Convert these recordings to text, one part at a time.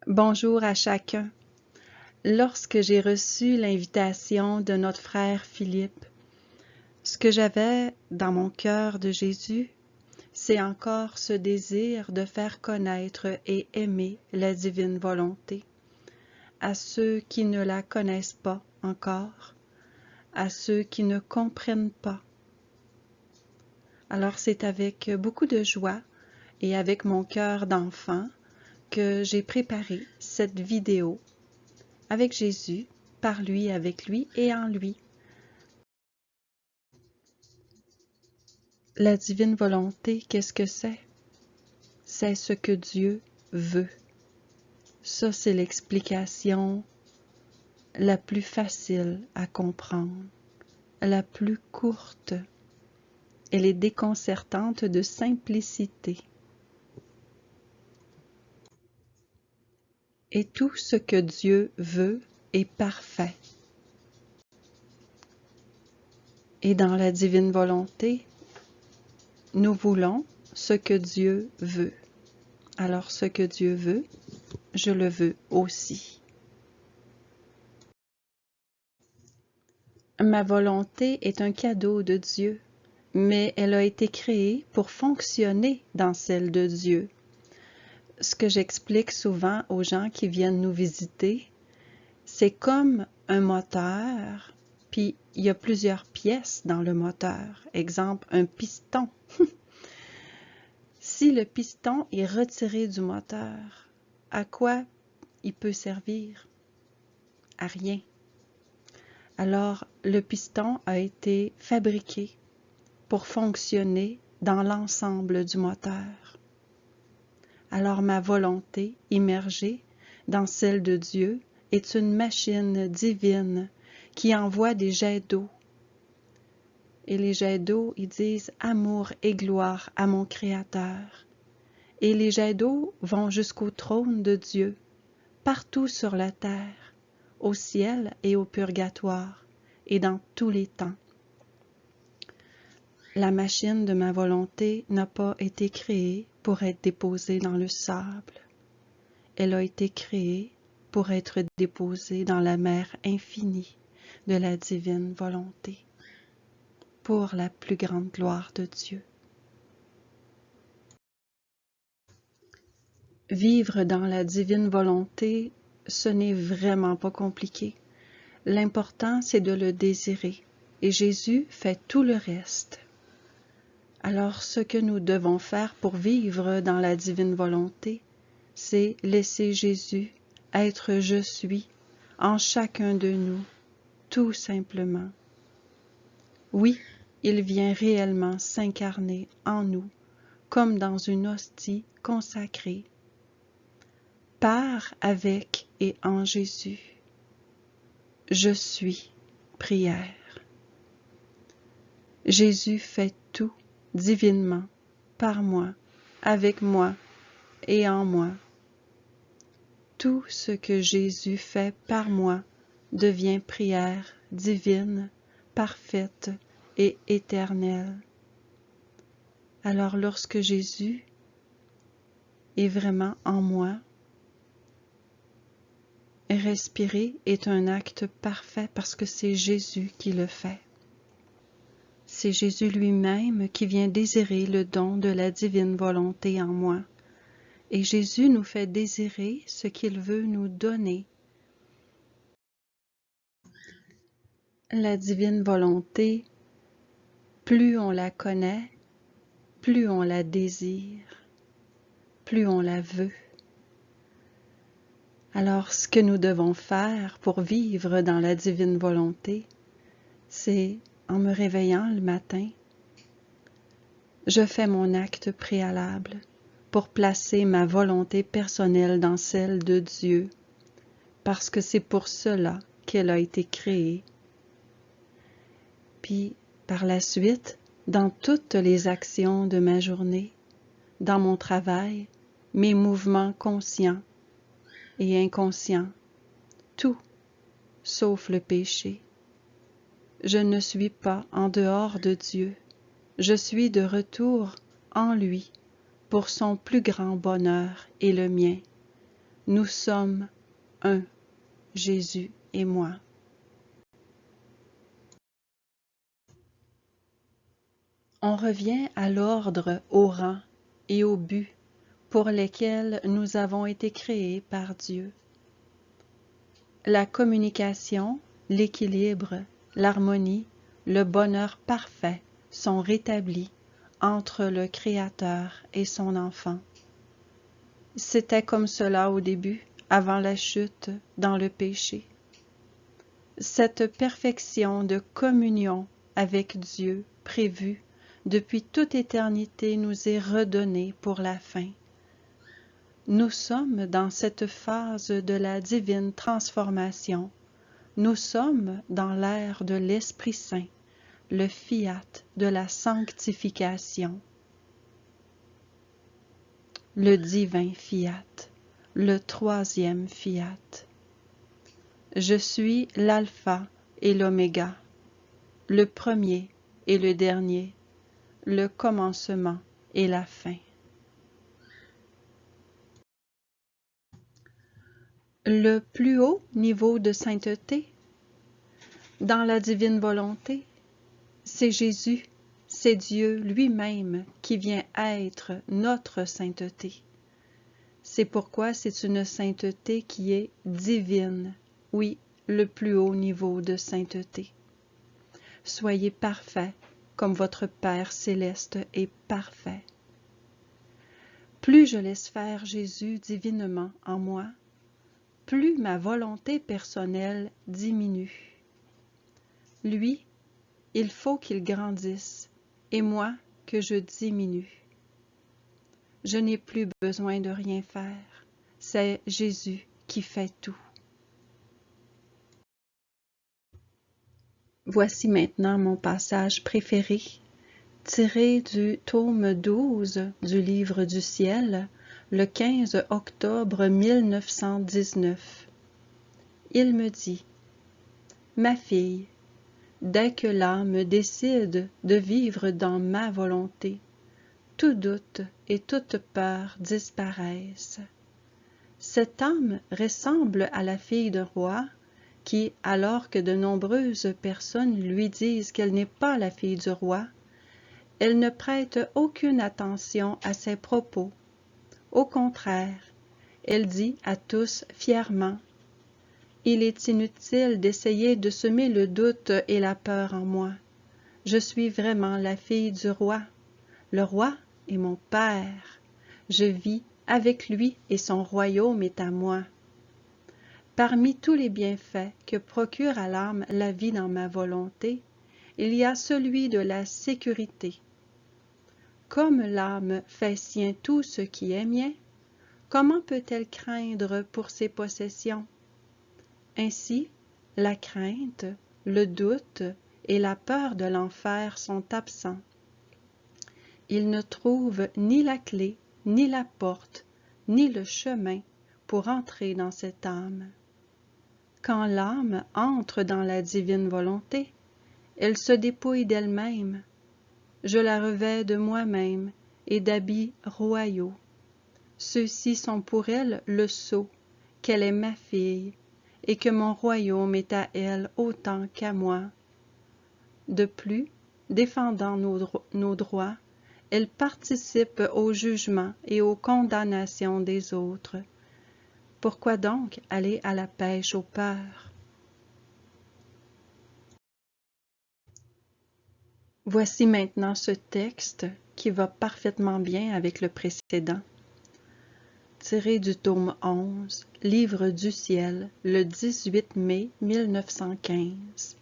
Bonjour à chacun. Lorsque j'ai reçu l'invitation de notre frère Philippe, ce que j'avais dans mon cœur de Jésus, c'est encore ce désir de faire connaître et aimer la divine volonté à ceux qui ne la connaissent pas encore, à ceux qui ne comprennent pas. Alors c'est avec beaucoup de joie et avec mon cœur d'enfant que j'ai préparé cette vidéo avec Jésus, par lui, avec lui et en lui. La divine volonté, qu'est-ce que c'est? C'est ce que Dieu veut. Ça, c'est l'explication la plus facile à comprendre, la plus courte. Elle est déconcertante de simplicité. Et tout ce que Dieu veut est parfait. Et dans la divine volonté, nous voulons ce que Dieu veut. Alors ce que Dieu veut, je le veux aussi. Ma volonté est un cadeau de Dieu, mais elle a été créée pour fonctionner dans celle de Dieu. Ce que j'explique souvent aux gens qui viennent nous visiter, c'est comme un moteur, puis il y a plusieurs pièces dans le moteur. Exemple, un piston. Si le piston est retiré du moteur, à quoi il peut servir? À rien. Alors, le piston a été fabriqué pour fonctionner dans l'ensemble du moteur. Alors, ma volonté, immergée dans celle de Dieu, est une machine divine qui envoie des jets d'eau. Et les jets d'eau, ils disent amour et gloire à mon Créateur. Et les jets d'eau vont jusqu'au trône de Dieu, partout sur la terre, au ciel et au purgatoire, et dans tous les temps. La machine de ma volonté n'a pas été créée pour être déposée dans le sable. Elle a été créée pour être déposée dans la mer infinie de la divine volonté, pour la plus grande gloire de Dieu. Vivre dans la divine volonté, ce n'est vraiment pas compliqué. L'important, c'est de le désirer, et Jésus fait tout le reste. Alors, ce que nous devons faire pour vivre dans la divine volonté, c'est laisser Jésus être je suis en chacun de nous, tout simplement. Oui, il vient réellement s'incarner en nous, comme dans une hostie consacrée, par, avec et en Jésus. Je suis, prière. Jésus fait tout divinement, par moi, avec moi et en moi. Tout ce que Jésus fait par moi devient prière divine, parfaite et éternelle. Alors lorsque Jésus est vraiment en moi, respirer est un acte parfait parce que c'est Jésus qui le fait. C'est Jésus lui-même qui vient désirer le don de la divine volonté en moi. Et Jésus nous fait désirer ce qu'il veut nous donner. La divine volonté, plus on la connaît, plus on la désire, plus on la veut. Alors, ce que nous devons faire pour vivre dans la divine volonté, c'est, en me réveillant le matin, je fais mon acte préalable pour placer ma volonté personnelle dans celle de Dieu, parce que c'est pour cela qu'elle a été créée. Puis, par la suite, dans toutes les actions de ma journée, dans mon travail, mes mouvements conscients et inconscients, tout, sauf le péché. Je ne suis pas en dehors de Dieu, je suis de retour en lui pour son plus grand bonheur et le mien. Nous sommes un, Jésus et moi. On revient à l'ordre, au rang et au but pour lesquels nous avons été créés par Dieu. La communication, l'équilibre, l'harmonie, le bonheur parfait sont rétablis entre le Créateur et son enfant. C'était comme cela au début, avant la chute, dans le péché. Cette perfection de communion avec Dieu prévue depuis toute éternité nous est redonnée pour la fin. Nous sommes dans cette phase de la divine transformation. Nous sommes dans l'ère de l'Esprit Saint, le fiat de la sanctification. Le divin fiat, le troisième fiat. Je suis l'alpha et l'oméga, le premier et le dernier, le commencement et la fin. Le plus haut niveau de sainteté dans la divine volonté, c'est Jésus, c'est Dieu lui-même qui vient être notre sainteté. C'est pourquoi c'est une sainteté qui est divine, oui, le plus haut niveau de sainteté. Soyez parfaits comme votre Père céleste est parfait. Plus je laisse faire Jésus divinement en moi, plus ma volonté personnelle diminue. Lui, il faut qu'il grandisse, et moi que je diminue. Je n'ai plus besoin de rien faire, c'est Jésus qui fait tout. Voici maintenant mon passage préféré, tiré du tome 12 du Livre du Ciel, le 15 octobre 1919. Il me dit: « Ma fille, dès que l'âme décide de vivre dans ma volonté, tout doute et toute peur disparaissent. Cette âme ressemble à la fille d'un roi qui, alors que de nombreuses personnes lui disent qu'elle n'est pas la fille du roi, elle ne prête aucune attention à ses propos. Au contraire, elle dit à tous fièrement: « Il est inutile d'essayer de semer le doute et la peur en moi. Je suis vraiment la fille du roi. Le roi est mon père. Je vis avec lui et son royaume est à moi. Parmi tous les bienfaits que procure à l'âme la vie dans ma volonté, il y a celui de la sécurité. Comme l'âme fait sien tout ce qui est mien, comment peut-elle craindre pour ses possessions? Ainsi, la crainte, le doute et la peur de l'enfer sont absents. Il ne trouve ni la clé, ni la porte, ni le chemin pour entrer dans cette âme. Quand l'âme entre dans la divine volonté, elle se dépouille d'elle-même. Je la revêts de moi-même et d'habits royaux. Ceux-ci sont pour elle le sceau, qu'elle est ma fille, et que mon royaume est à elle autant qu'à moi. De plus, défendant nos droits, elle participe au jugement et aux condamnations des autres. Pourquoi donc aller à la pêche aux peurs? Voici maintenant ce texte qui va parfaitement bien avec le précédent. Tiré du tome 11, Livre du Ciel, le 18 mai 1915.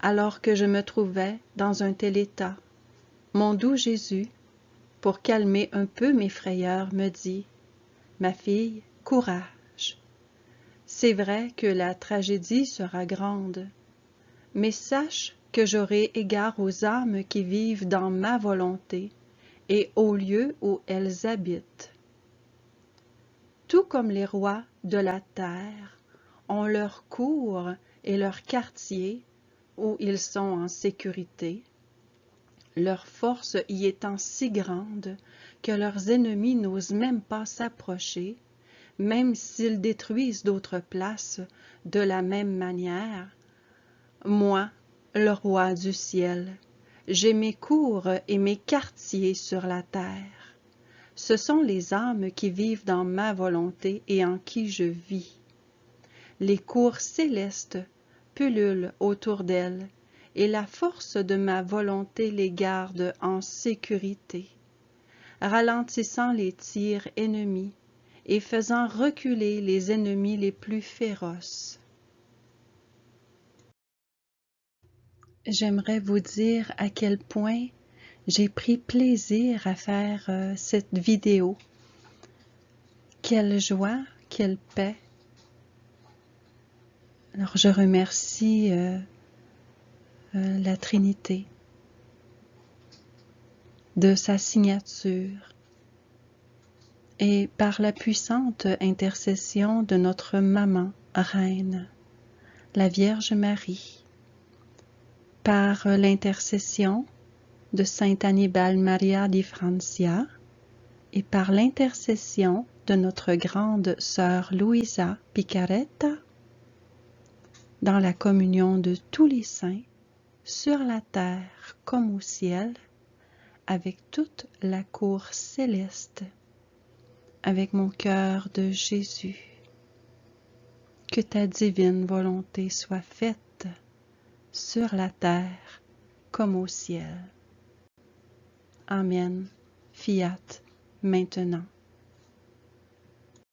Alors que je me trouvais dans un tel état, mon doux Jésus, pour calmer un peu mes frayeurs, me dit: « Ma fille, courage. C'est vrai que la tragédie sera grande, mais sache que j'aurai égard aux âmes qui vivent dans ma volonté et au lieu où elles habitent. Tout comme les rois de la terre ont leur cour et leur quartier où ils sont en sécurité, leur force y étant si grande que leurs ennemis n'osent même pas s'approcher, même s'ils détruisent d'autres places de la même manière. Moi, le roi du ciel, j'ai mes cours et mes quartiers sur la terre. Ce sont les âmes qui vivent dans ma volonté et en qui je vis. Les cours célestes pullulent autour d'elles, et la force de ma volonté les garde en sécurité, ralentissant les tirs ennemis et faisant reculer les ennemis les plus féroces. J'aimerais vous dire à quel point j'ai pris plaisir à faire cette vidéo. Quelle joie, quelle paix. Alors je remercie la Trinité de sa signature et par la puissante intercession de notre maman, Reine, la Vierge Marie, par l'intercession de Saint Annibale Maria di Francia et par l'intercession de notre grande sœur Luisa Piccarreta, dans la communion de tous les saints, sur la terre comme au ciel, avec toute la cour céleste, avec mon cœur de Jésus. Que ta divine volonté soit faite sur la terre comme au ciel. Amen. Fiat, maintenant.